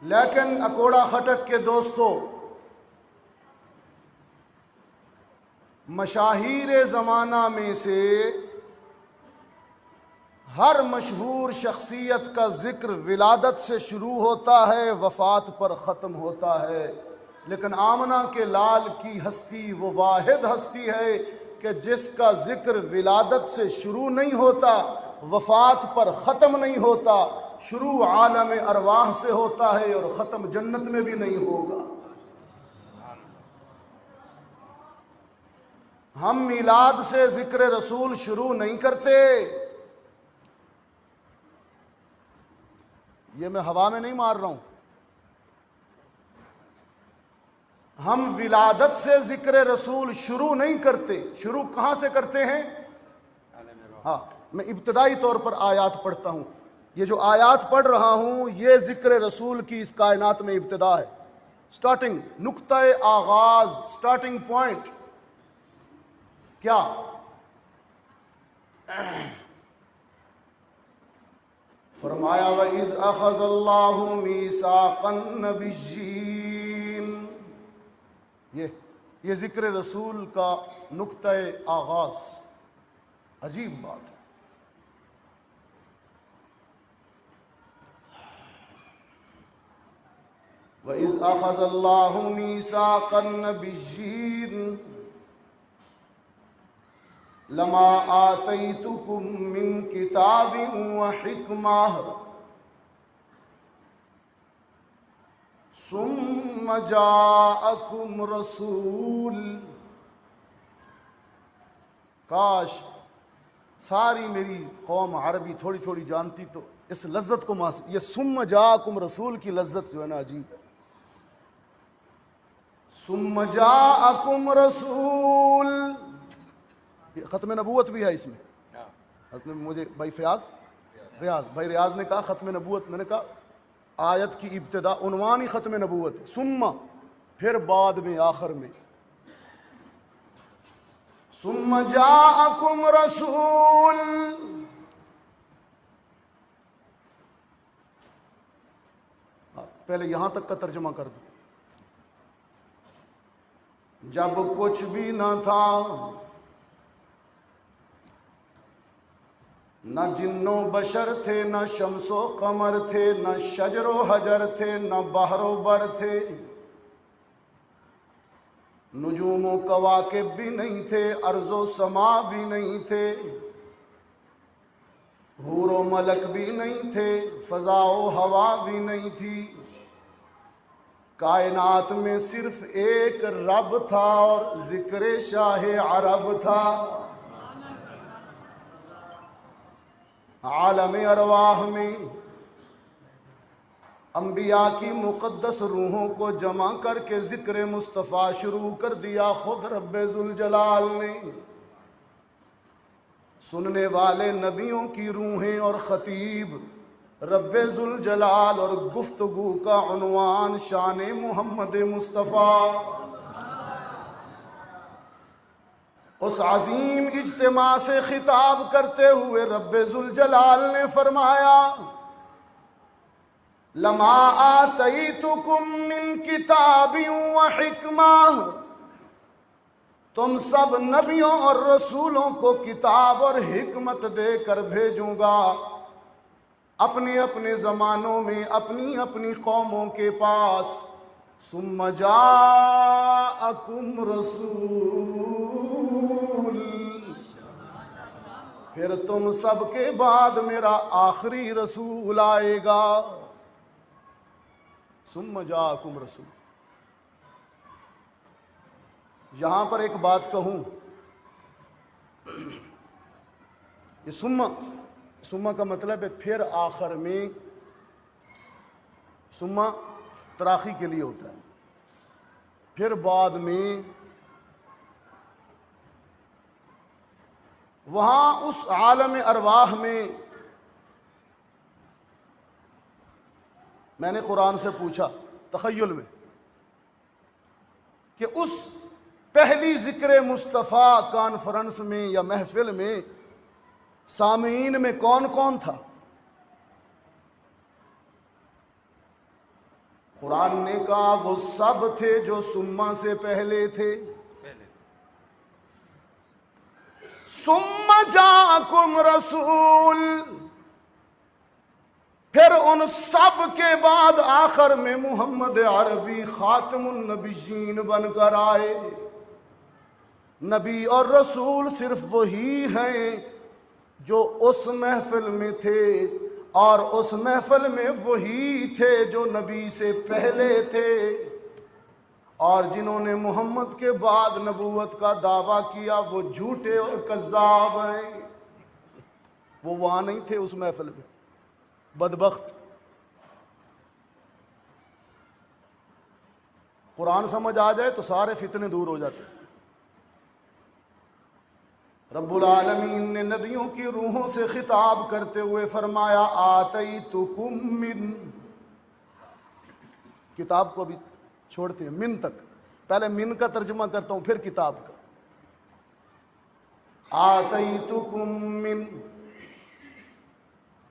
لیکن اکوڑا خٹک کے دوستو، مشاہیر زمانہ میں سے ہر مشہور شخصیت کا ذکر ولادت سے شروع ہوتا ہے، وفات پر ختم ہوتا ہے، لیکن آمنہ کے لال کی ہستی وہ واحد ہستی ہے کہ جس کا ذکر ولادت سے شروع نہیں ہوتا، وفات پر ختم نہیں ہوتا، شروع عالم ارواح سے ہوتا ہے اور ختم جنت میں بھی نہیں ہوگا۔ ہم میلاد سے ذکر رسول شروع نہیں کرتے، یہ میں ہوا میں نہیں مار رہا ہوں، ہم ولادت سے ذکر رسول شروع نہیں کرتے۔ شروع کہاں سے کرتے ہیں؟ ہاں، میں ابتدائی طور پر آیات پڑھتا ہوں۔ یہ جو آیات پڑھ رہا ہوں یہ ذکر رسول کی اس کائنات میں ابتدا ہے، سٹارٹنگ، نقطہ آغاز، سٹارٹنگ پوائنٹ کیا؟ فرمایا وَإِذْ أَخَذَ اللَّهُ مِيثَاقَ النَّبِيِّينَ، یہ ذکر رسول کا نقطہ آغاز، عجیب بات ہے۔ وَإِذْ أَخَذَ اللَّهُ مِيثَاقَ النَّبِيِّينَ لَمَا آتَيْتُكُم مِّن كِتَابٍ وَحِكْمَةٍ ثُمَّ جَاءَكُمْ رَسُولٌ، کاش ساری میری قوم عربی تھوڑی تھوڑی جانتی تو اس لذت کو یہ ثم جاءکم رسول کی لذت جو ہے نا عجیب ہے۔ ثم جاءکم رسول، ختم نبوت بھی ہے اس میں۔ مجھے بھائی بھائی ریاض نے کہا ختم نبوت، میں نے کہا آیت کی ابتدا عنوان ہی ختم نبوت ہے، ثم پھر بعد میں آخر میں ثم جاءکم رسول، پہلے یہاں تک کا ترجمہ کر دوں۔ جب کچھ بھی نہ تھا، نہ جن و بشر تھے، نہ شمس و قمر تھے، نہ شجر و حجر تھے، نہ بحر و بر تھے، نجوم و کواکب بھی نہیں تھے، ارض و سما بھی نہیں تھے، حور و ملک بھی نہیں تھے، فضا و ہوا بھی نہیں تھی، کائنات میں صرف ایک رب تھا اور ذکر شاہ عرب تھا۔ عالم ارواح میں انبیاء کی مقدس روحوں کو جمع کر کے ذکر مصطفیٰ شروع کر دیا خود رب ذوالجلال نے۔ سننے والے نبیوں کی روحیں اور خطیب رب ذوالجلال، اور گفتگو کا عنوان شان محمد مصطفیٰ۔ اس عظیم اجتماع سے خطاب کرتے ہوئے رب ذوالجلال نے فرمایا لما آتیتکم من کتاب و حکمہ، تم سب نبیوں اور رسولوں کو کتاب اور حکمت دے کر بھیجوں گا، اپنے اپنے زمانوں میں اپنی اپنی قوموں کے پاس۔ ثم جاءکم رسول، پھر تم سب کے بعد میرا آخری رسول آئے گا۔ ثم جاءکم رسول، یہاں پر ایک بات کہوں، یہ ثم کا مطلب ہے پھر آخر میں، ثم تراخی کے لیے ہوتا ہے، پھر بعد میں، وہاں اس عالم ارواح میں میں نے قرآن سے پوچھا تخیل میں کہ اس پہلی ذکر مصطفیٰ کانفرنس میں یا محفل میں سامعین میں کون کون تھا؟ قرآن نے کہا وہ سب تھے جو سما سے پہلے تھے. ثم جاءکم رسول، پھر ان سب کے بعد آخر میں محمد عربی خاتم النبیین بن کر آئے. نبی اور رسول صرف وہی ہیں جو اس محفل میں تھے، اور اس محفل میں وہی تھے جو نبی سے پہلے تھے، اور جنہوں نے محمد کے بعد نبوت کا دعویٰ کیا وہ جھوٹے اور کذاب ہیں. وہ وہاں نہیں تھے اس محفل میں، بدبخت. قرآن سمجھ آ جائے تو سارے فتنے دور ہو جاتے ہیں. رب العالمین نے نبیوں کی روحوں سے خطاب کرتے ہوئے فرمایا آتیتکم من، کتاب کو بھی چھوڑتے ہیں من تک، پہلے من کا ترجمہ کرتا ہوں پھر کتاب کا. آتیتکم من،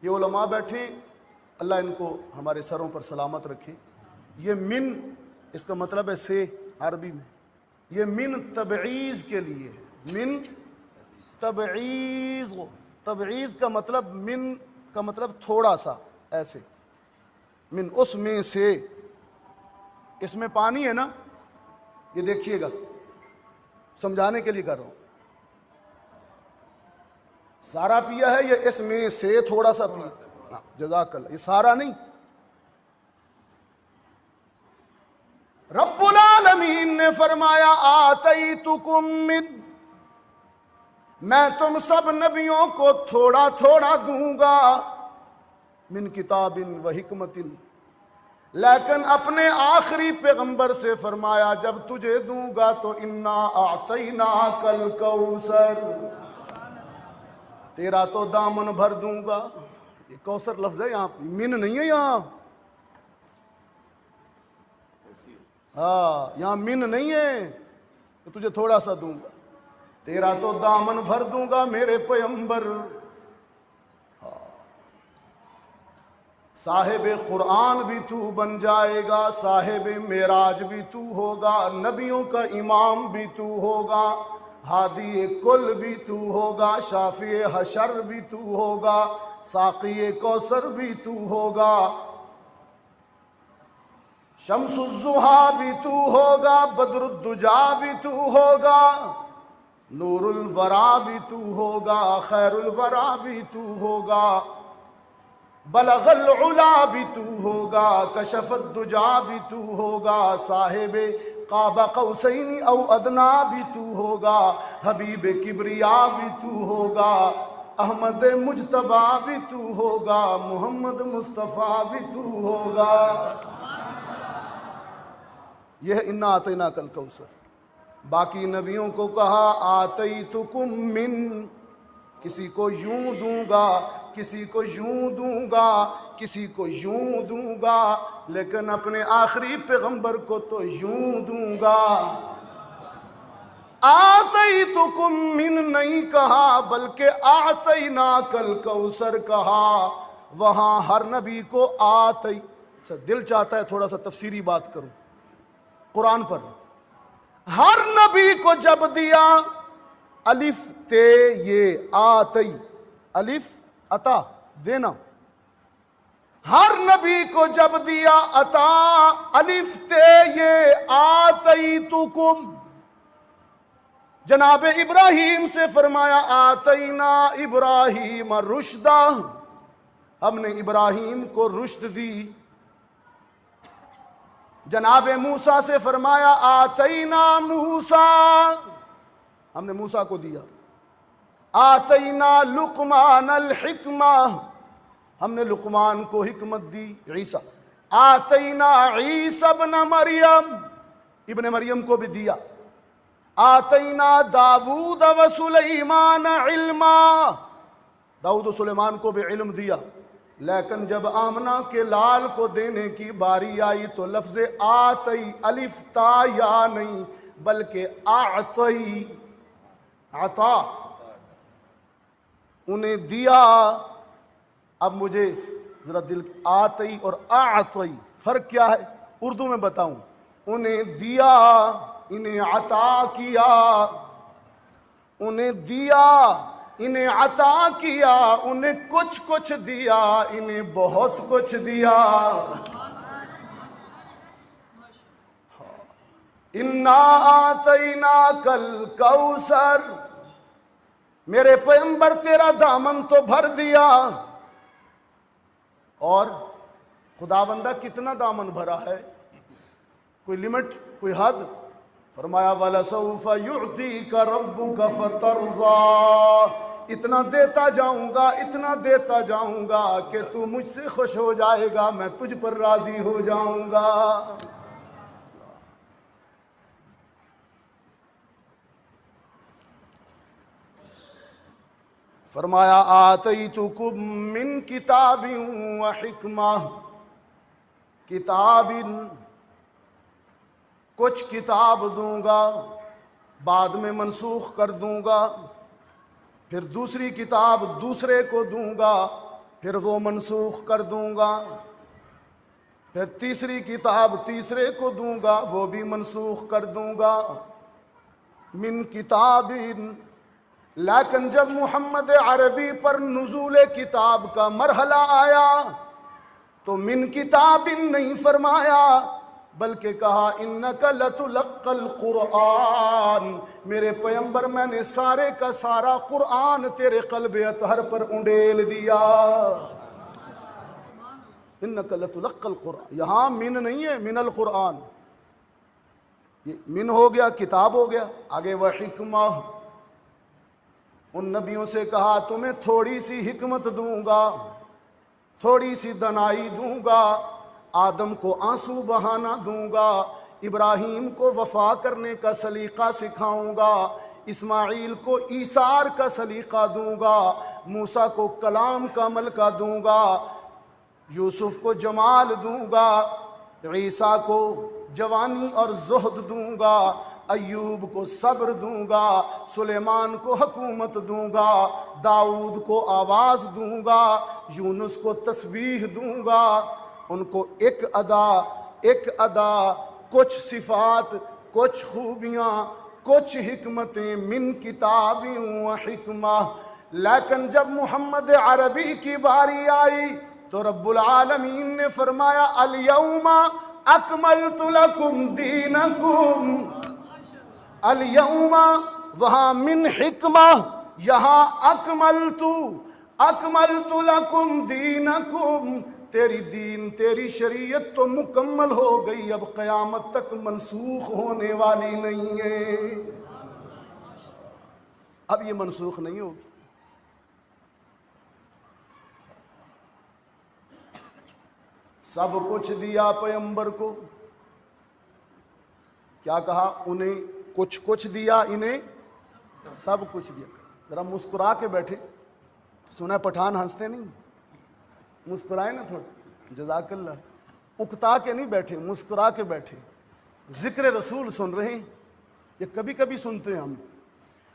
یہ علماء بیٹھے اللہ ان کو ہمارے سروں پر سلامت رکھے. یہ من اس کا مطلب ہے سے عربی میں، یہ من تبعیض کے لیے، من تبعیض. تبعیض کا مطلب، من کا مطلب تھوڑا سا، ایسے من اس میں سے. اس میں پانی ہے نا، یہ دیکھیے گا سمجھانے کے لیے کر رہا ہوں. سارا پیا ہے، یہ اس میں سے تھوڑا سا پیا. جزاک اللہ. یہ سارا نہیں. رب العالمین نے فرمایا آتیتکم من، میں تم سب نبیوں کو تھوڑا تھوڑا دوں گا، من کتاب و حکمت، لیکن اپنے آخری پیغمبر سے فرمایا جب تجھے دوں گا تو انا اعطیناک الکوثر، تیرا تو دامن بھر دوں گا. یہ کوثر لفظ ہے یہاں، من نہیں ہے یہاں. ہاں یہاں من نہیں ہے کہ تجھے تھوڑا سا دوں گا، تیرا تو دامن بھر دوں گا میرے پیغمبر. صاحب قرآن بھی تو بن جائے گا، صاحب معراج بھی تو ہوگا، نبیوں کا امام بھی تو ہوگا، ہادی کل بھی تو ہوگا، شافی حشر بھی تو ہوگا، ساقی کوثر بھی تو ہوگا، شمس الضحیٰ بھی تو ہوگا، بدر الدجا بھی تو ہوگا، نور الورا بھی تو ہوگا، خیر الورا بھی تو ہوگا، بلغ العلا بھی تو ہوگا، کشف الدجا بھی تو ہوگا، صاحب قاب قوسین او ادنا بھی تو ہوگا، حبیب کبریا بھی تو ہوگا، احمد مجتبی بھی تو ہوگا، محمد مصطفیٰ بھی تو ہوگا. یہ ہے انا اعطیناک الکوثر. باقی نبیوں کو کہا آتیتکم من، کسی کو یوں دوں گا، کسی کو یوں دوں گا، کسی کو یوں دوں گا، لیکن اپنے آخری پیغمبر کو تو یوں دوں گا. آتیتکم من نہیں کہا بلکہ اعطیناک الکوثر کہا. وہاں ہر نبی کو آتی. اچھا دل چاہتا ہے تھوڑا سا تفسیری بات کروں قرآن پر. ہر نبی کو جب دیا الف تے یہ آتی، الف عطا دینا، ہر نبی کو جب دیا عطا الف تے یہ آتیتکم. جناب ابراہیم سے فرمایا آتینا ابراہیم رشدہ، ہم نے ابراہیم کو رشد دی. جناب موسیٰ سے فرمایا آتینا موسیٰ، ہم نے موسیٰ کو دیا. آتینا لقمان الحکمہ، ہم نے لقمان کو حکمت دی. عیسیٰ آتینا عیسیٰ ابن مریم، ابن مریم کو بھی دیا. آتینا داود و سلیمان علما، داود و سلیمان کو بھی علم دیا. لیکن جب آمنہ کے لال کو دینے کی باری آئی تو لفظ آتی الف تا یا نہیں بلکہ اعطی، عطا، انہیں دیا. اب مجھے ذرا دل، آتی اور اعطی فرق کیا ہے؟ اردو میں بتاؤں، انہیں دیا انہیں عطا کیا، انہیں دیا انہیں عطا کیا، انہیں کچھ کچھ دیا انہیں بہت کچھ دیا۔ انا اعطیناک الکوثر، میرے پیغمبر تیرا دامن تو بھر دیا۔ اور خدا بندہ کتنا دامن بھرا ہے؟ کوئی لمٹ، کوئی حد؟ فرمایا وَلَسَوْفَ يُعْطِيكَ رَبُّكَ فَتَرْضَىٰ، اتنا دیتا جاؤں گا، اتنا دیتا جاؤں گا کہ تو مجھ سے خوش ہو جائے گا، میں تجھ پر راضی ہو جاؤں گا۔ فرمایا آتیتکم من کتاب و حکمہ، کتاب، کچھ کتاب دوں گا، بعد میں منسوخ کر دوں گا، پھر دوسری کتاب دوسرے کو دوں گا، پھر وہ منسوخ کر دوں گا، پھر تیسری کتاب تیسرے کو دوں گا، وہ بھی منسوخ کر دوں گا۔ من کتاب، لیکن جب محمد عربی پر نزول کتاب کا مرحلہ آیا تو من کتاب نہیں فرمایا، بلکہ کہا انک لتلقی القرآن، میرے پیغمبر میں نے سارے کا سارا قرآن تیرے قلب اطہر پر انڈیل دیا۔ انک لتلقی القرآن، یہاں من نہیں ہے، من القرآن، یہ من ہو گیا، کتاب ہو گیا، آگے وہ حکمہ، ان نبیوں سے کہا تمہیں تھوڑی سی حکمت دوں گا، تھوڑی سی دنائی دوں گا، آدم کو آنسو بہانا دوں گا، ابراہیم کو وفا کرنے کا سلیقہ سکھاؤں گا، اسماعیل کو ایثار کا سلیقہ دوں گا، موسیٰ کو کلام کا ملکہ دوں گا، یوسف کو جمال دوں گا، عیسیٰ کو جوانی اور زہد دوں گا، ایوب کو صبر دوں گا، سلیمان کو حکومت دوں گا، داؤد کو آواز دوں گا، یونس کو تسبیح دوں گا، ان کو ایک ادا، کچھ صفات، کچھ خوبیاں، کچھ حکمتیں، من کتاب و حکمہ۔ لیکن جب محمد عربی کی باری آئی تو رب العالمین نے فرمایا الیوم اکملت لکم دینکم، الیوم، وہاں من حکمہ، یہاں اکملت لکم دینکم، تیری دین، تیری شریعت تو مکمل ہو گئی، اب قیامت تک منسوخ ہونے والی نہیں ہے، اب یہ منسوخ نہیں ہوگی۔ سب کچھ دیا پیغمبر کو، کیا کہا؟ انہیں کچھ کچھ دیا، انہیں سب کچھ دیا۔ ذرا مسکرا کے بیٹھے، سنا پٹھان ہنستے نہیں، مسکرائے نا تھوڑا، جزاک اللہ، اکتا کے نہیں بیٹھے، مسکرا کے بیٹھے، ذکر رسول سن رہے ہیں۔ یہ کبھی کبھی سنتے ہیں ہم،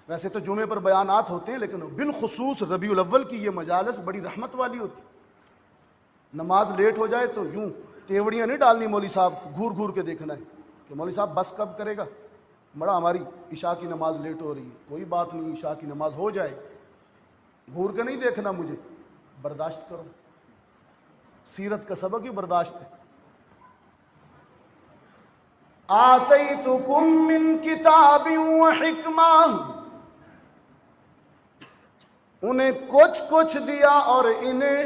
ویسے تو جمعے پر بیانات ہوتے ہیں، لیکن بالخصوص ربیع الاول کی یہ مجالس بڑی رحمت والی ہوتی۔ نماز لیٹ ہو جائے تو یوں تیوڑیاں نہیں ڈالنی مولوی صاحب کو، گھور گھور کے دیکھنا ہے کہ مولوی صاحب بس کب کرے گا، بڑا ہماری عشاء کی نماز لیٹ ہو رہی ہے۔ کوئی بات نہیں، عشاء کی نماز ہو جائے، گھور کے نہیں دیکھنا مجھے، برداشت کرو، سیرت کا سبق ہی برداشت ہے۔ آتیتکم من کتاب و حکمہ، انہیں کچھ کچھ دیا اور انہیں،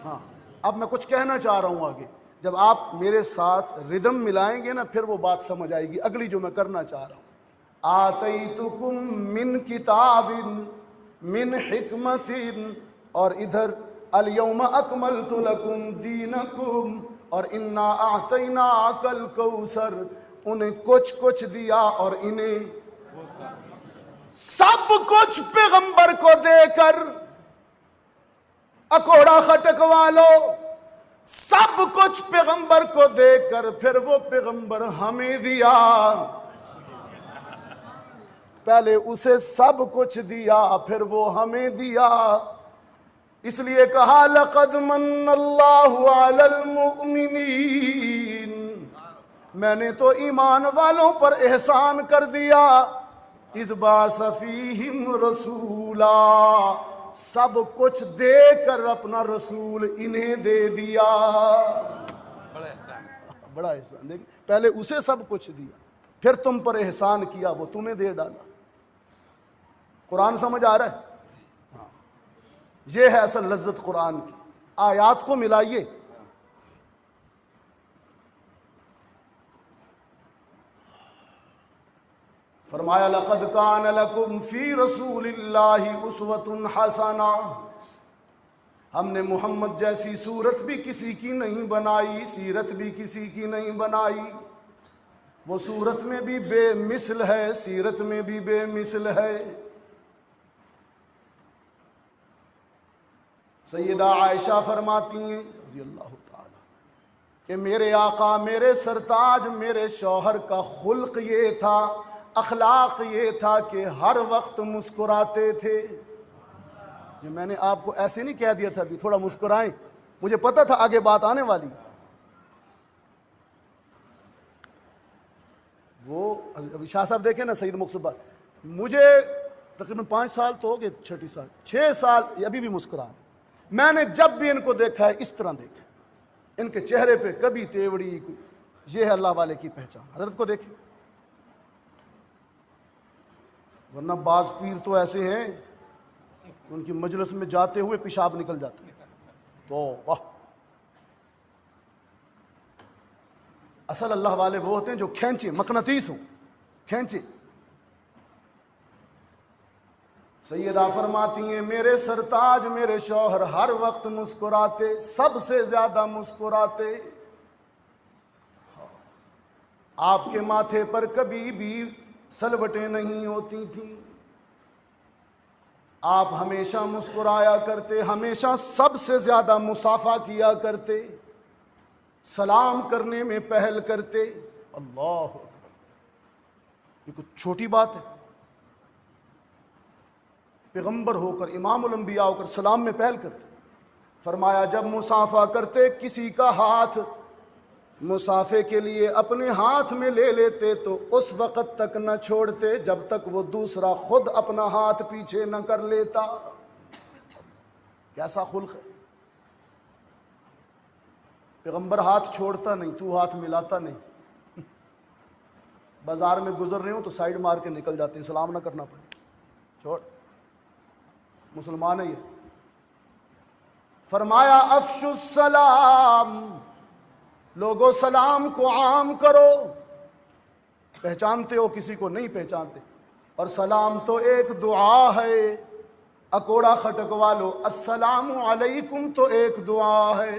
ہاں اب میں کچھ کہنا چاہ رہا ہوں آگے، جب آپ میرے ساتھ ردم ملائیں گے نا پھر وہ بات سمجھ آئے گی اگلی جو میں کرنا چاہ رہا ہوں۔ آتیتکم من کتاب من حکمت، اور ادھر الیوم اکملت لکم دینکم، اور انا اعطیناک الکوثر، انہیں کچھ کچھ دیا اور انہیں سب کچھ پیغمبر کو دے کر، اکوڑا خٹکوا لو، سب کچھ پیغمبر کو دے کر پھر وہ پیغمبر ہمیں دیا، پہلے اسے سب کچھ دیا پھر وہ ہمیں دیا۔ اس لیے کہا لقد من اللہ علی المؤمنین میں نے تو ایمان والوں پر احسان کر دیا، اذ بعث فیہم رسولا، سب کچھ دے کر اپنا رسول انہیں دے دیا۔ بڑا احسان، دیکھ پہلے اسے سب کچھ دیا، پھر تم پر احسان کیا، وہ تمہیں دے ڈالا۔ قرآن سمجھ آ رہا ہے؟ ہاں، یہ ہے اصل لذت قرآن کی۔ آیات کو ملائیے، فرمایا لقد کان لکم فی رسول اللہ اسوۃ حسنہ، ہم نے محمد جیسی صورت بھی کسی کی نہیں بنائی، سیرت بھی کسی کی نہیں بنائی۔ وہ صورت میں بھی بے مثل ہے، سیرت میں بھی بے مثل ہے۔ سیدہ عائشہ فرماتی ہیں رضی اللہ تعالی کہ میرے آقا، میرے سرتاج، میرے شوہر کا خلق یہ تھا، اخلاق یہ تھا کہ ہر وقت مسکراتے تھے۔ یہ میں نے آپ کو ایسے نہیں کہہ دیا تھا بھی تھوڑا مسکرائیں، مجھے پتا تھا آگے بات آنے والی۔ وہ ابھی شاہ صاحب دیکھیں نا، سید مقصود، مجھے تقریباً 5 سال تو ہو گئے، 6 سال ابھی بھی مسکرا۔ میں نے جب بھی ان کو دیکھا ہے اس طرح دیکھا، ان کے چہرے پہ کبھی تیوڑی، یہ ہے اللہ والے کی پہچان۔ حضرت کو دیکھیں، ورنہ بعض پیر تو ایسے ہیں کہ ان کی مجلس میں جاتے ہوئے پیشاب نکل جاتے ہیں، تو واہ۔ اصل اللہ والے وہ ہوتے ہیں جو کھینچے، مقناطیس ہوں، کھینچے۔ سیدہ فرماتی ہیں میرے سرتاج، میرے شوہر ہر وقت مسکراتے، سب سے زیادہ مسکراتے۔ آپ کے ماتھے پر کبھی بھی سلوٹیں نہیں ہوتی تھیں، آپ ہمیشہ مسکرایا کرتے، ہمیشہ سب سے زیادہ مصافحہ کیا کرتے، سلام کرنے میں پہل کرتے۔ اللہ اکبر، یہ کچھ چھوٹی بات ہے؟ پیغمبر ہو کر، امام الانبیاء ہو کر سلام میں پہل کرتے۔ فرمایا جب مصافحہ کرتے، کسی کا ہاتھ مصافحے کے لیے اپنے ہاتھ میں لے لیتے تو اس وقت تک نہ چھوڑتے جب تک وہ دوسرا خود اپنا ہاتھ پیچھے نہ کر لیتا۔ کیسا خلق ہے! پیغمبر ہاتھ چھوڑتا نہیں، تو ہاتھ ملاتا نہیں۔ بازار میں گزر رہے ہوں تو سائیڈ مار کے نکل جاتے ہیں، سلام نہ کرنا پڑے، چھوڑ، مسلمان ہے یہ۔ فرمایا افشوا السلام، لوگوں سلام کو عام کرو، پہچانتے ہو کسی کو نہیں پہچانتے، اور سلام تو ایک دعا ہے، اکوڑا کھٹک والو السلام علیکم تو ایک دعا ہے،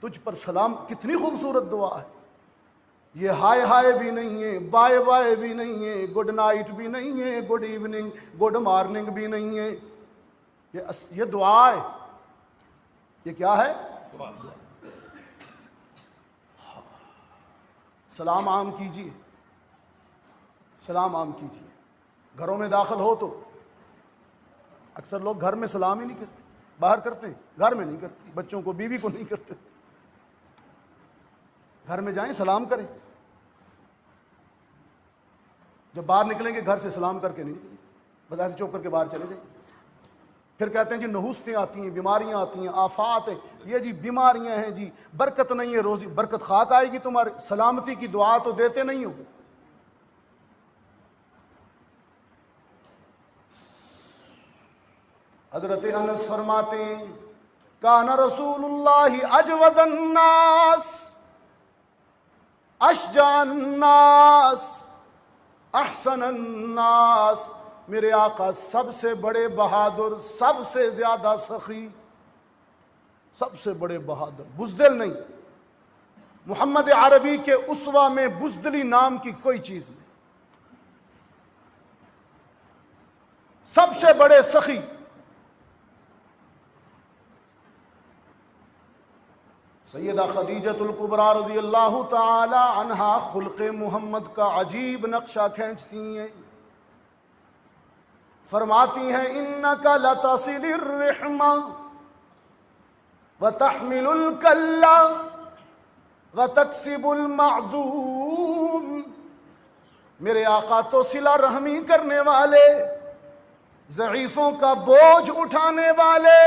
تجھ پر سلام کتنی خوبصورت دعا ہے۔ یہ ہائے ہائے بھی نہیں ہے، بائے بائے بھی نہیں ہے، گڈ نائٹ بھی نہیں ہے، گڈ ایوننگ، گڈ مارننگ بھی نہیں ہے، یہ دعا ہے۔ یہ کیا ہے؟ سلام عام کیجیے، سلام عام کیجیے۔ گھروں میں داخل ہو تو اکثر لوگ گھر میں سلام ہی نہیں کرتے، باہر کرتے ہیں، گھر میں نہیں کرتے، بچوں کو، بیوی کو نہیں کرتے۔ گھر میں جائیں سلام کریں، جب باہر نکلیں گے گھر سے سلام کر کے نہیں نکلیں، بس ایسے چوک کر کے باہر چلے جائیں۔ پھر کہتے ہیں جی نحوستیں آتی ہیں، بیماریاں آتی ہیں، آفات ہیں، یہ جی بیماریاں ہیں، جی برکت نہیں ہے، روزی برکت خاک آئے گی تمہارے، سلامتی کی دعا تو دیتے نہیں ہو۔ حضرت انس فرماتے ہیں کان رسول اللہ اجود الناس، اشجع الناس، احسن الناس، میرے آقا سب سے بڑے بہادر، سب سے زیادہ سخی، سب سے بڑے بہادر، بزدل نہیں۔ محمد عربی کے اسوہ میں بزدلی نام کی کوئی چیز نہیں، سب سے بڑے سخی۔ سیدہ خدیجۃ الکبریٰ رضی اللہ تعالی عنہا خلق محمد کا عجیب نقشہ کھینچتی ہیں، فرماتی ہیں انک لتصل الرحم وتحمل الکل وتکسب المعدوم، میرے آقا تو صلہ رحمی کرنے والے، ضعیفوں کا بوجھ اٹھانے والے،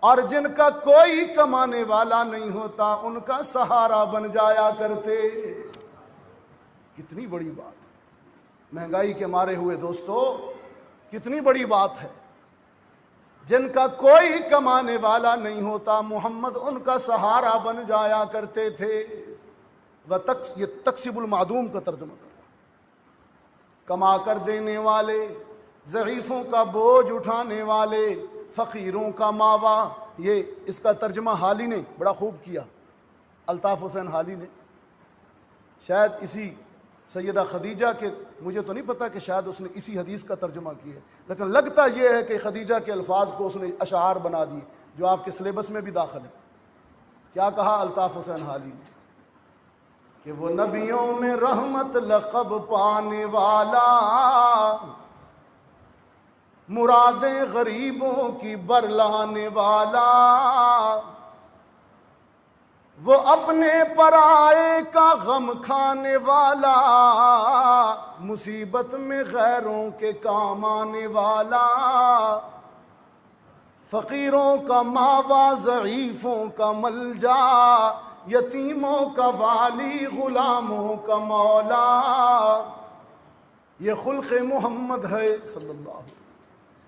اور جن کا کوئی کمانے والا نہیں ہوتا ان کا سہارا بن جایا کرتے۔ کتنی بڑی بات ہے، مہنگائی کے مارے ہوئے دوستو، کتنی بڑی بات ہے۔ جن کا کوئی کمانے والا نہیں ہوتا محمد ان کا سہارا بن جایا کرتے تھے۔ یہ تکسب المعدوم کا ترجمہ کر رہا، کما کر دینے والے، ضعیفوں کا بوجھ اٹھانے والے، فقیروں کا ماوا۔ یہ اس کا ترجمہ حالی نے بڑا خوب کیا، الطاف حسین حالی نے، شاید اسی سیدہ خدیجہ کے، مجھے تو نہیں پتا کہ شاید اس نے اسی حدیث کا ترجمہ کیا ہے، لیکن لگتا یہ ہے کہ خدیجہ کے الفاظ کو اس نے اشعار بنا دیے جو آپ کے سلیبس میں بھی داخل ہے۔ کیا کہا الطاف حسین حالی نے کہ وہ نبیوں میں رحمت لقب پانے والا، مرادیں غریبوں کی برلانے والا، وہ اپنے پرائے کا غم کھانے والا، مصیبت میں غیروں کے کام آنے والا، فقیروں کا ماوا، ضعیفوں کا ملجا، یتیموں کا والی، غلاموں کا مولا۔ یہ خلق محمد ہے صلی اللہ علیہ وسلم،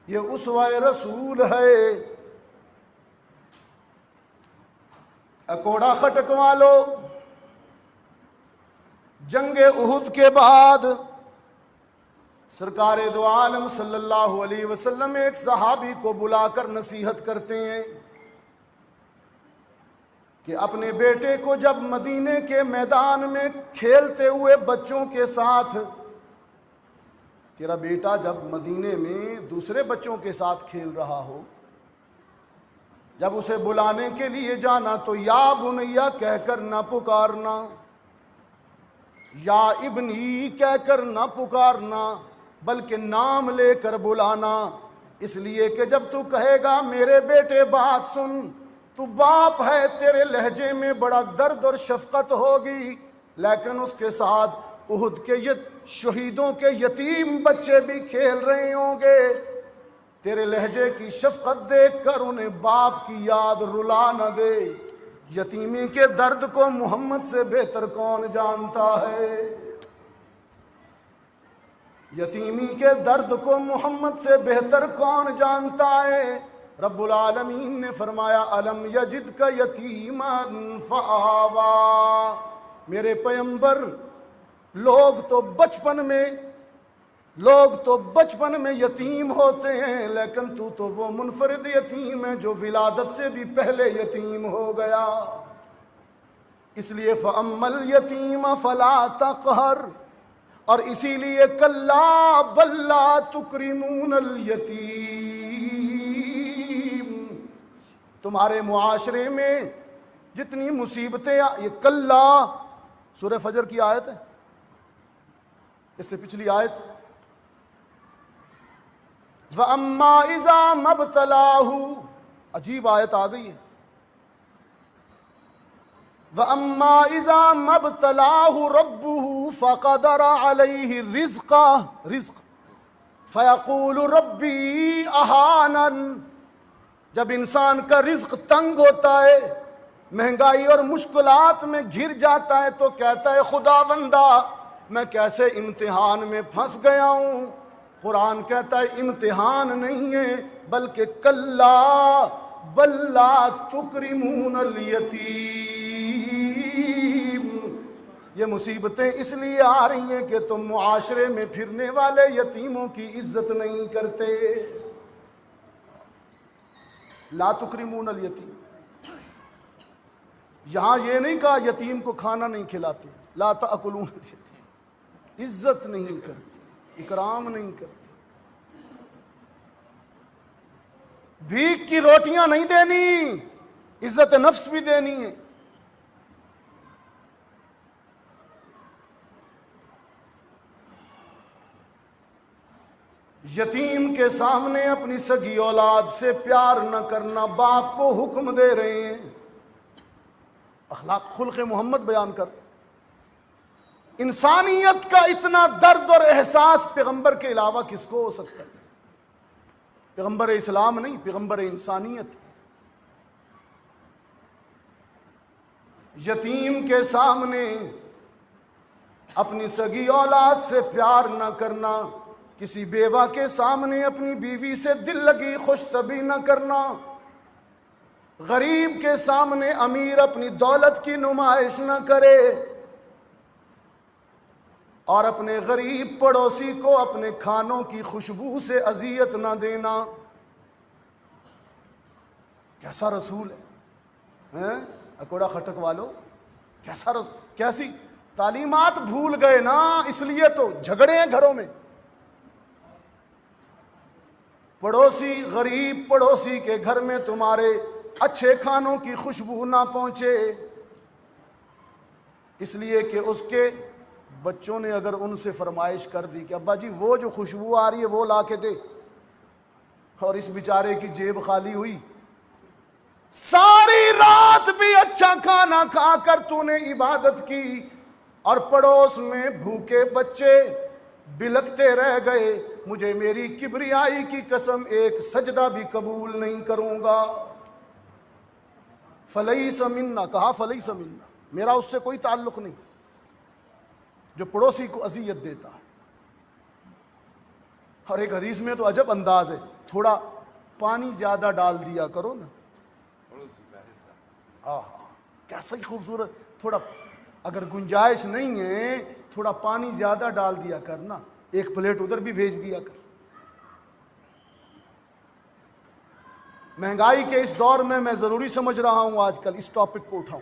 یہ اسوہ رسول ہے۔ اکوڑا خٹکوا لو، جنگ احد کے بعد سرکار دو عالم صلی اللہ علیہ وسلم ایک صحابی کو بلا کر نصیحت کرتے ہیں کہ اپنے بیٹے کو جب مدینے کے میدان میں کھیلتے ہوئے بچوں کے ساتھ، تیرا بیٹا جب مدینے میں دوسرے بچوں کے ساتھ کھیل رہا ہو، جب اسے بلانے کے لیے جانا تو یا بنیا کہہ کر نہ پکارنا، یا ابنی کہہ کر نہ پکارنا، بلکہ نام لے کر بلانا، اس لیے کہ جب تو کہے گا میرے بیٹے بات سن، تو باپ ہے، تیرے لہجے میں بڑا درد اور شفقت ہوگی، لیکن اس کے ساتھ احد کے شہیدوں کے یتیم بچے بھی کھیل رہے ہوں گے، تیرے لہجے کی شفقت دیکھ کر انہیں باپ کی یاد رلا نہ دے۔ یتیمی کے درد کو محمد سے بہتر کون جانتا ہے؟ یتیمی کے درد کو محمد سے بہتر کون جانتا ہے؟ رب العالمین نے فرمایا الم یجدک یتیما فآوا، میرے پیغمبر لوگ تو بچپن میں یتیم ہوتے ہیں، لیکن تو وہ منفرد یتیم ہے جو ولادت سے بھی پہلے یتیم ہو گیا۔ اس لیے فَأَمَّا الْيَتِيمَ فَلَا تَقْهَرْ، اور اسی لیے کَلَّا بَل لَّا تُكْرِمُونَ الْيَتِيمَ، تمہارے معاشرے میں جتنی مصیبتیں، یہ کَلَّا سورہ فجر کی آیت ہے، اس سے پچھلی آیت وَأَمَّا إِذَا مَبْتَلَاهُ، عجیب آیت آ گئی ہے، وَأَمَّا إِذَا مَبْتَلَاهُ رَبُّهُ فَقَدَرَ عَلَيْهِ رِزْقَهُ فَيَقُولُ رَبِّي أَهَانَنِ، جب انسان کا رزق تنگ ہوتا ہے، مہنگائی اور مشکلات میں گھر جاتا ہے، تو کہتا ہے خداوندہ میں کیسے امتحان میں پھنس گیا ہوں۔ قرآن کہتا ہے امتحان نہیں ہے، بلکہ کلا بل لا تکرمون الیتیم، یہ مصیبتیں اس لیے آ رہی ہیں کہ تم معاشرے میں پھرنے والے یتیموں کی عزت نہیں کرتے۔ لا تکرمون الیتیم، یہاں یہ نہیں کہا یتیم کو کھانا نہیں کھلاتے، لا تاکلون الیتیم، عزت نہیں کرتے، اکرام نہیں کرتے، بھیک کی روٹیاں نہیں دینی، عزت نفس بھی دینی ہے۔ یتیم کے سامنے اپنی سگی اولاد سے پیار نہ کرنا، باپ کو حکم دے رہے ہیں، اخلاق خلق محمد بیان کر. انسانیت کا اتنا درد اور احساس پیغمبر کے علاوہ کس کو ہو سکتا ہے؟ پیغمبر اسلام نہیں، پیغمبر انسانیت. یتیم کے سامنے اپنی سگی اولاد سے پیار نہ کرنا، کسی بیوہ کے سامنے اپنی بیوی سے دل لگی خوش طبعی نہ کرنا، غریب کے سامنے امیر اپنی دولت کی نمائش نہ کرے، اور اپنے غریب پڑوسی کو اپنے کھانوں کی خوشبو سے اذیت نہ دینا. کیسا رسول ہے؟ اکوڑا خٹک والو، کیسا رسول، کیسی تعلیمات بھول گئے نا، اس لیے تو جھگڑے ہیں گھروں میں. پڑوسی، غریب پڑوسی کے گھر میں تمہارے اچھے کھانوں کی خوشبو نہ پہنچے، اس لیے کہ اس کے بچوں نے اگر ان سے فرمائش کر دی کہ ابا جی وہ جو خوشبو آ رہی ہے وہ لا کے دے، اور اس بیچارے کی جیب خالی ہوئی، ساری رات بھی اچھا کھانا کھا کر تو نے عبادت کی، اور پڑوس میں بھوکے بچے بلکتے رہ گئے، مجھے میری کبریائی کی قسم ایک سجدہ بھی قبول نہیں کروں گا. فلیس منا، کہا فلیس منا، میرا اس سے کوئی تعلق نہیں جو پڑوسی کو اذیت دیتا ہے. اور ایک حدیث میں تو عجب انداز ہے، تھوڑا پانی زیادہ ڈال دیا کرو نا. کیسا ہی خوبصورت، تھوڑا اگر گنجائش نہیں ہے تھوڑا پانی زیادہ ڈال دیا کرنا، ایک پلیٹ ادھر بھی بھیج دیا کر. مہنگائی کے اس دور میں ضروری سمجھ رہا ہوں آج کل اس ٹاپک کو اٹھاؤں.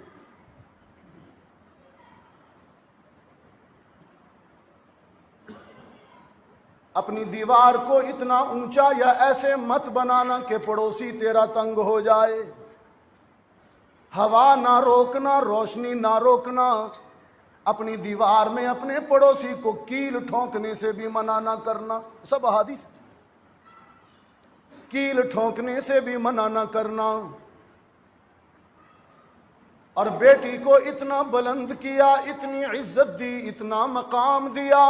اپنی دیوار کو اتنا اونچا یا ایسے مت بنانا کہ پڑوسی تیرا تنگ ہو جائے. ہوا نہ روکنا، روشنی نہ روکنا، اپنی دیوار میں اپنے پڑوسی کو کیل ٹھونکنے سے بھی منع نہ کرنا. سب احادیث، کیل ٹھونکنے سے بھی منع نہ کرنا. اور بیٹی کو اتنا بلند کیا، اتنی عزت دی، اتنا مقام دیا.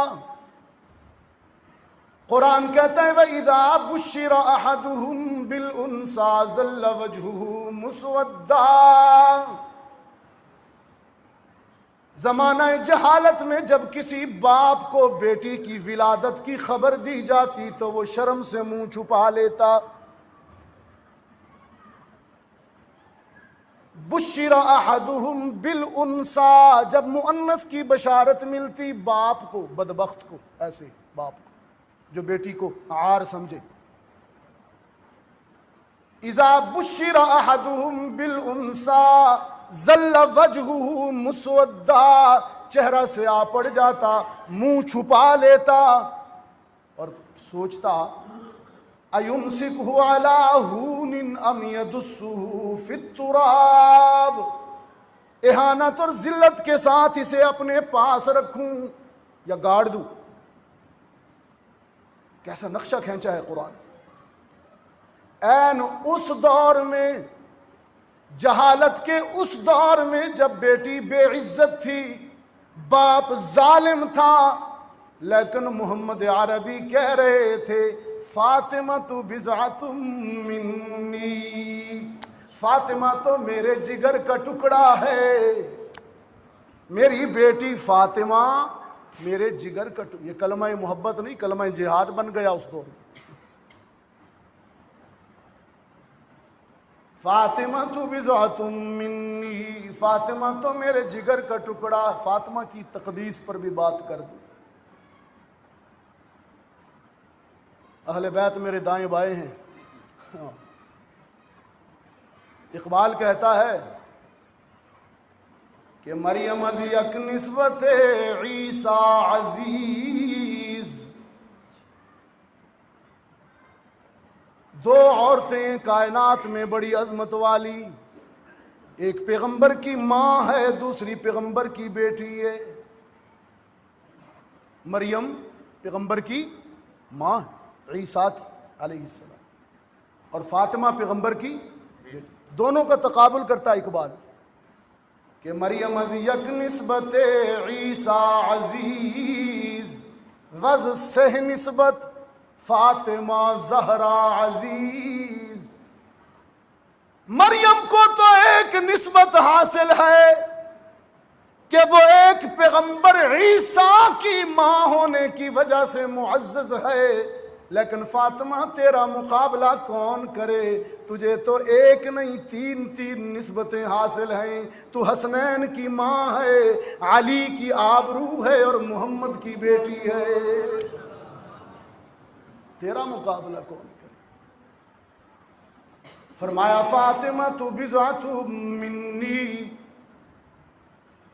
قرآن کہتا ہے وَإِذَا بُشِّرَ أَحَدُهُمْ بِالْأُنْثَىٰ ظَلَّ وَجْهُهُ مُسْوَدًّا. زمانہ جہالت میں جب کسی باپ کو بیٹی کی ولادت کی خبر دی جاتی تو وہ شرم سے منہ چھپا لیتا. بُشِّرَ أَحَدُهُمْ بِالْأُنْثَىٰ، جب مؤنث کی بشارت ملتی باپ کو، بدبخت کو، ایسے باپ کو جو بیٹی کو عار سمجھے. اذا بشر احدهم بالانثى ظل وجهه مسودا، چہرہ سے آ پڑ جاتا، منہ چھپا لیتا اور سوچتا ایمسکہ علی ہون ام یدسہ فی التراب، اہانت اور ذلت کے ساتھ اسے اپنے پاس رکھوں یا گاڑ دوں. کیسا نقشہ کھینچا ہے قرآن. این اس دور میں، جہالت کے اس دور میں جب بیٹی بے عزت تھی، باپ ظالم تھا، لیکن محمد عربی کہہ رہے تھے فاطمہ بضعۃ منی، فاطمہ تو میرے جگر کا ٹکڑا ہے، میری بیٹی فاطمہ میرے جگر کا ٹکڑا. یہ کلمہ محبت نہیں، کلمہ جہاد بن گیا اس دور میں. فاطمہ تو بضعۃ منی، فاطمہ تو میرے جگر کا ٹکڑا. فاطمہ کی تقدیس پر بھی بات کر دوں. اہل بیت میرے دائیں بائیں ہیں. اقبال کہتا ہے کہ مریم از یک نسبت عیسیٰ عزیز، دو عورتیں کائنات میں بڑی عظمت والی، ایک پیغمبر کی ماں ہے، دوسری پیغمبر کی بیٹی ہے. مریم پیغمبر کی ماں عیسیٰ علیہ السلام، اور فاطمہ پیغمبر کی بیٹی. دونوں کا تقابل کرتا ہے اقبال. کہ مریم از یک نسبت عیسیٰ عزیز، وز سے نسبت فاطمہ زہرا عزیز۔ مریم کو تو ایک نسبت حاصل ہے کہ وہ ایک پیغمبر عیسیٰ کی ماں ہونے کی وجہ سے معزز ہے، لیکن فاطمہ تیرا مقابلہ کون کرے؟ تجھے تو ایک نہیں تین نسبتیں حاصل ہیں۔ تو حسنین کی ماں ہے، علی کی آبرو ہے اور محمد کی بیٹی ہے، تیرا مقابلہ کون کرے؟ فرمایا فاطمہ تو بضعۃ منی،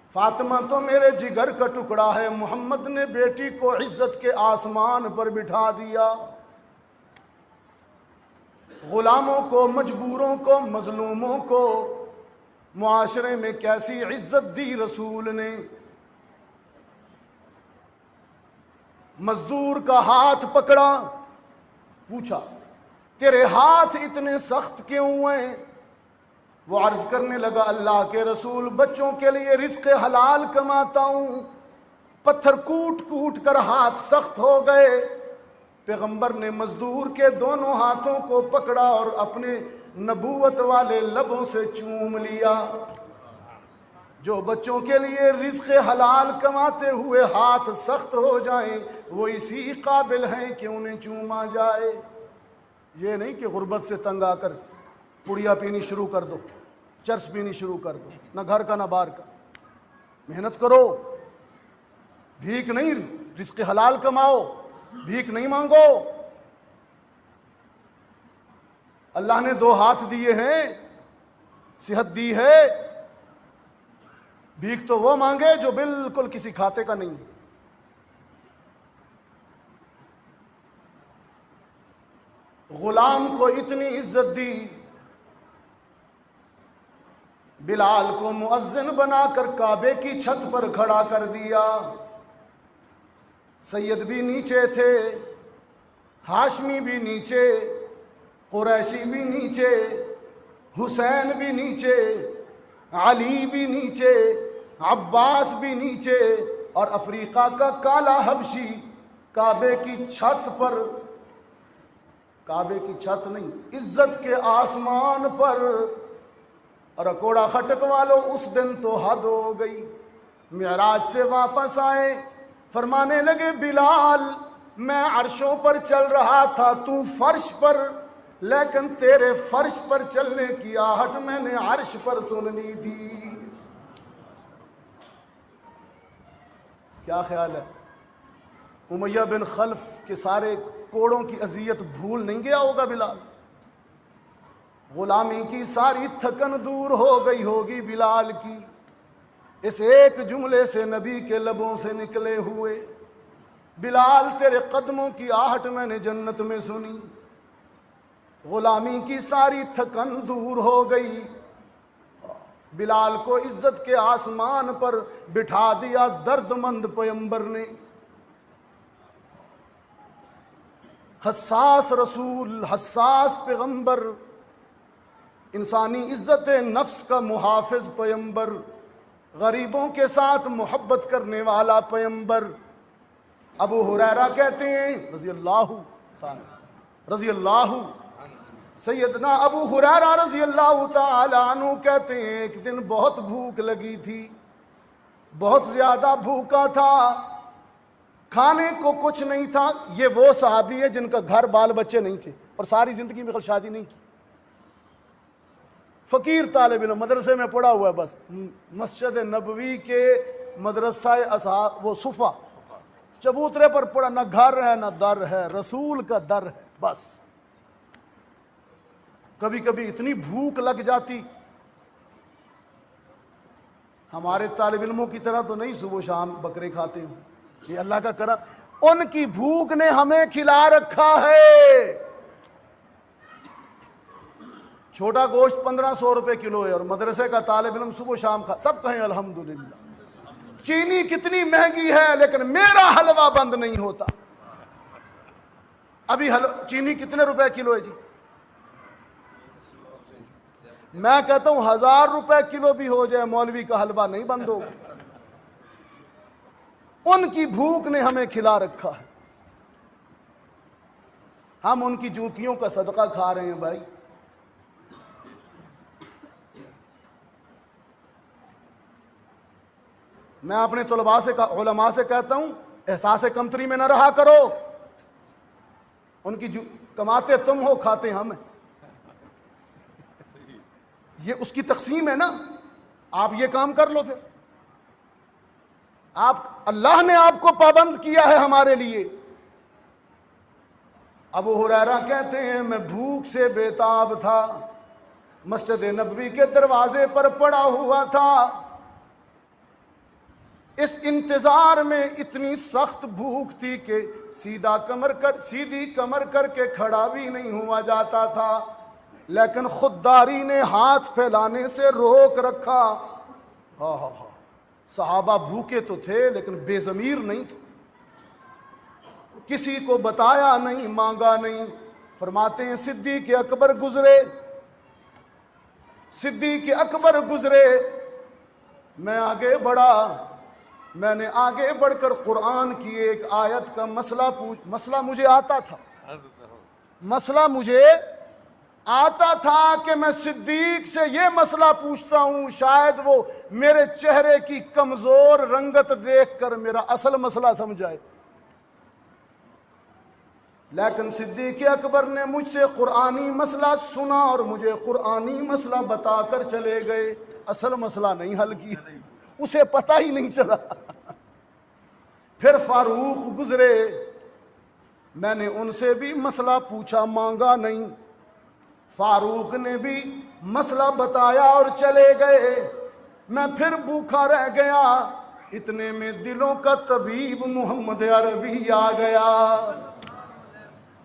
فاطمہ تو میرے جگر کا ٹکڑا ہے۔ محمد نے بیٹی کو عزت کے آسمان پر بٹھا دیا، غلاموں کو، مجبوروں کو، مظلوموں کو معاشرے میں کیسی عزت دی رسول نے۔ مزدور کا ہاتھ پکڑا، پوچھا تیرے ہاتھ اتنے سخت کیوں ہیں؟ وہ عرض کرنے لگا اللہ کے رسول، بچوں کے لیے رزق حلال کماتا ہوں، پتھر کوٹ کوٹ کر ہاتھ سخت ہو گئے۔ پیغمبر نے مزدور کے دونوں ہاتھوں کو پکڑا اور اپنے نبوت والے لبوں سے چوم لیا۔ جو بچوں کے لیے رزق حلال کماتے ہوئے ہاتھ سخت ہو جائیں، وہ اسی قابل ہیں کہ انہیں چوما جائے۔ یہ نہیں کہ غربت سے تنگ آ کر پڑیا پینی شروع کر دو، چرس پینی شروع کر دو، نہ گھر کا نہ باہر کا۔ محنت کرو، بھیک نہیں، رزق حلال کماؤ، بھیک نہیں مانگو۔ اللہ نے 2 ہاتھ دیے ہیں، صحت دی ہے، بھیک تو وہ مانگے جو بالکل کسی کھاتے کا نہیں ہے۔ غلام کو اتنی عزت دی، بلال کو مؤذن بنا کر کعبے کی چھت پر کھڑا کر دیا۔ سید بھی نیچے تھے، ہاشمی بھی نیچے، قریشی بھی نیچے، حسین بھی نیچے، علی بھی نیچے، عباس بھی نیچے، اور افریقہ کا کالا حبشی کعبے کی چھت پر، کعبے کی چھت نہیں، عزت کے آسمان پر۔ اور اکوڑا خٹک والو، اس دن تو حد ہو گئی۔ معراج سے واپس آئے، فرمانے لگے بلال میں عرشوں پر چل رہا تھا، تو فرش پر، لیکن تیرے فرش پر چلنے کی آہٹ میں نے عرش پر سن لی تھی۔ کیا خیال ہے؟ امیہ بن خلف کے سارے کوڑوں کی اذیت بھول نہیں گیا ہوگا بلال؟ غلامی کی ساری تھکن دور ہو گئی ہوگی بلال کی، اس ایک جملے سے نبی کے لبوں سے نکلے ہوئے، بلال تیرے قدموں کی آہٹ میں نے جنت میں سنی۔ غلامی کی ساری تھکن دور ہو گئی، بلال کو عزت کے آسمان پر بٹھا دیا درد مند پیغمبر نے۔ حساس رسول، حساس پیغمبر، انسانی عزت نفس کا محافظ پیغمبر، غریبوں کے ساتھ محبت کرنے والا پیغمبر۔ ابو ہریرہ کہتے ہیں رضی اللہ سیدنا ابو ہریرہ رضی اللہ تعالی عنہ کہتے ہیں ایک دن بہت بھوک لگی تھی، بہت زیادہ بھوکا تھا، کھانے کو کچھ نہیں تھا۔ یہ وہ صحابی ہے جن کا گھر بال بچے نہیں تھے اور ساری زندگی میں شادی نہیں کی، فقیر طالب علم، مدرسے میں پڑھا ہوا ہے، بس مسجد نبوی کے مدرسہ اصحاب وہ صفا چبوترے پر پڑھا، نہ گھر ہے نہ در ہے، رسول کا در ہے بس۔ کبھی کبھی اتنی بھوک لگ جاتی، ہمارے طالب علموں کی طرح تو نہیں صبح شام بکرے کھاتے ہوں، یہ اللہ کا کرم، ان کی بھوک نے ہمیں کھلا رکھا ہے۔ چھوٹا گوشت 1500 روپے کلو ہے اور مدرسے کا طالب علم صبح شام کھا، سب کہیں الحمدللہ۔ چینی کتنی مہنگی ہے لیکن میرا حلوہ بند نہیں ہوتا۔ ابھی چینی کتنے روپے کلو ہے جی؟ میں کہتا ہوں 1000 روپے کلو بھی ہو جائے مولوی کا حلوہ نہیں بند ہوگا. ان کی بھوک نے ہمیں کھلا رکھا ہے, ہم ان کی جوتیوں کا صدقہ کھا رہے ہیں بھائی. میں اپنے طلباء سے علماء سے کہتا ہوں احساس کمتری میں نہ رہا کرو. ان کی کماتے تم ہو, کھاتے ہم ہیں. یہ اس کی تقسیم ہے نا. آپ یہ کام کر لو. پھر اللہ نے آپ کو پابند کیا ہے ہمارے لیے. ابو ہریرہ کہتے ہیں میں بھوک سے بےتاب تھا, مسجد نبوی کے دروازے پر پڑا ہوا تھا. اس انتظار میں اتنی سخت بھوک تھی کہ سیدھی کمر کر کے کھڑا بھی نہیں ہوا جاتا تھا, لیکن خودداری نے ہاتھ پھیلانے سے روک رکھا. صحابہ بھوکے تو تھے لیکن بے ضمیر نہیں تھے, کسی کو بتایا نہیں, مانگا نہیں. فرماتے ہیں صدیق اکبر گزرے, میں آگے بڑھا. میں نے آگے بڑھ کر قرآن کی ایک آیت کا مسئلہ مجھے آتا تھا کہ میں صدیق سے یہ مسئلہ پوچھتا ہوں, شاید وہ میرے چہرے کی کمزور رنگت دیکھ کر میرا اصل مسئلہ سمجھائے. لیکن صدیق اکبر نے مجھ سے قرآنی مسئلہ سنا اور مجھے قرآنی مسئلہ بتا کر چلے گئے. اصل مسئلہ نہیں حل کیا, اسے پتہ ہی نہیں چلا. پھر فاروق گزرے, میں نے ان سے بھی مسئلہ پوچھا, مانگا نہیں. فاروق نے بھی مسئلہ بتایا اور چلے گئے. میں پھر بھوکا رہ گیا. اتنے میں دلوں کا طبیب محمد عربی آ گیا.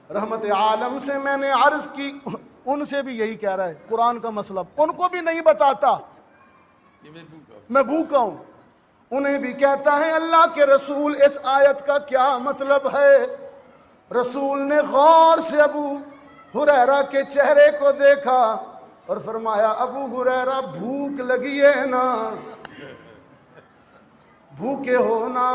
رحمت عالم سے میں نے عرض کی, ان سے بھی یہی کہہ رہا ہے قرآن کا مسئلہ ان کو بھی نہیں بتاتا, میں بھوکا ہوں. انہیں بھی کہتا ہے اللہ کے رسول اس آیت کا کیا مطلب ہے. رسول نے غور سے ابو ہریرہ کے چہرے کو دیکھا اور فرمایا ابو ہریرہ بھوک لگی ہے نا, بھوکے ہو نا.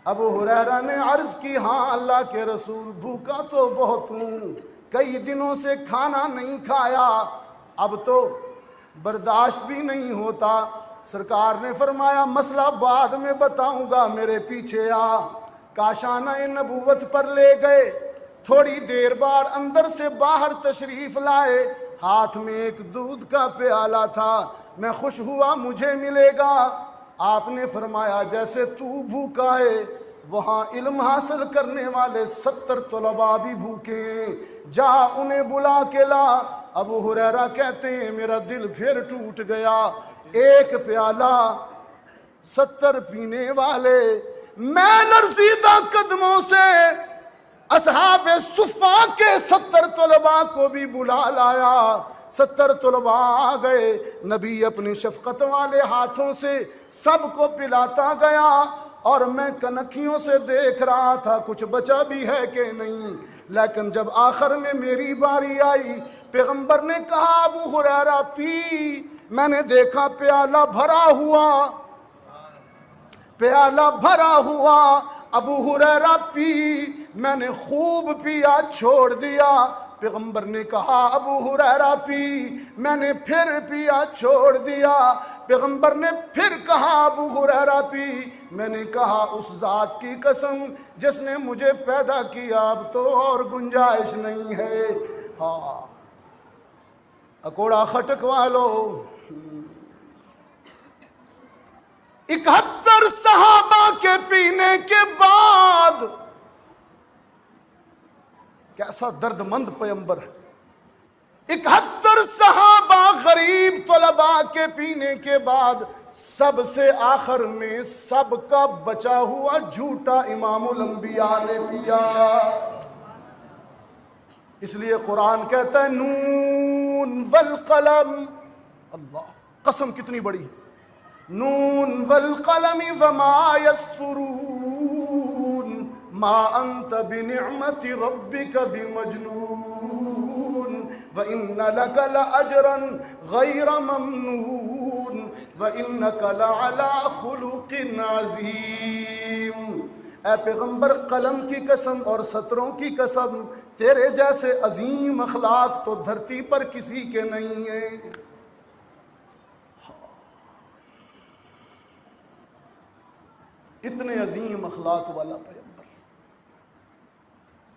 ابو ہریرہ نے عرض کی ہاں اللہ کے رسول بھوکا تو بہت ہوں, کئی دنوں سے کھانا نہیں کھایا, اب تو برداشت بھی نہیں ہوتا. سرکار نے فرمایا مسئلہ بعد میں بتاؤں گا, میرے پیچھے آ. کاشانہ نبوت پر لے گئے. تھوڑی دیر بعد اندر سے باہر تشریف لائے, ہاتھ میں ایک دودھ کا پیالہ تھا. میں خوش ہوا مجھے ملے گا. آپ نے فرمایا جیسے تو بھوکا ہے وہاں علم حاصل کرنے والے 70 طلباء بھی بھوکے ہیں, جا انہیں بلا کے لا. ابو ہریرہ کہتے ہیں میرا دل پھر ٹوٹ گیا. ایک پیالہ 70 پینے والے. میں لرزیدہ قدموں سے اصحاب صفا کے 70 طلباء کو بھی بلا لایا. 70 طلباء آ گئے. نبی اپنی شفقت والے ہاتھوں سے سب کو پلاتا گیا اور میں کنکھیوں سے دیکھ رہا تھا کچھ بچا بھی ہے کہ نہیں. لیکن جب آخر میں میری باری آئی, پیغمبر نے کہا ابو ہریرہ پی. میں نے دیکھا پیالہ بھرا ہوا. ابو ہریرہ پی. میں نے خوب پیا, چھوڑ دیا. پیغمبر نے کہا ابو ہریرہ پی. میں نے پھر پیا, چھوڑ دیا. پیغمبر نے پھر کہا ابو ہریرہ پی. میں نے کہا اس ذات کی قسم جس نے مجھے پیدا کیا, اب تو اور گنجائش نہیں ہے. ہاں اکوڑا خٹک والو. 71 صحابہ کے پینے کے بعد کیسا درد مند پیغمبر ہے. 71 صحابہ غریب طلباء کے پینے کے بعد سب سے آخر میں سب کا بچا ہوا جھوٹا امام الانبیاء نے پیا. اس لیے قرآن کہتا ہے نون والقلم. اللہ قسم کتنی بڑی ہے. نون والقلم وما يسطرون ما انت بنعمت ربك بمجنون. وَإِنَّ لَكَ لَأَجْرًا غَيْرَ مَمْنُونٍ وَإِنَّكَ لَعَلَىٰ خُلُقٍ عَظِيمٍ۔ اے پیغمبر، قلم کی قسم اور سطروں کی قسم، تیرے جیسے عظیم اخلاق تو دھرتی پر کسی کے نہیں ہیں۔ اتنے عظیم اخلاق والا پیغمبر۔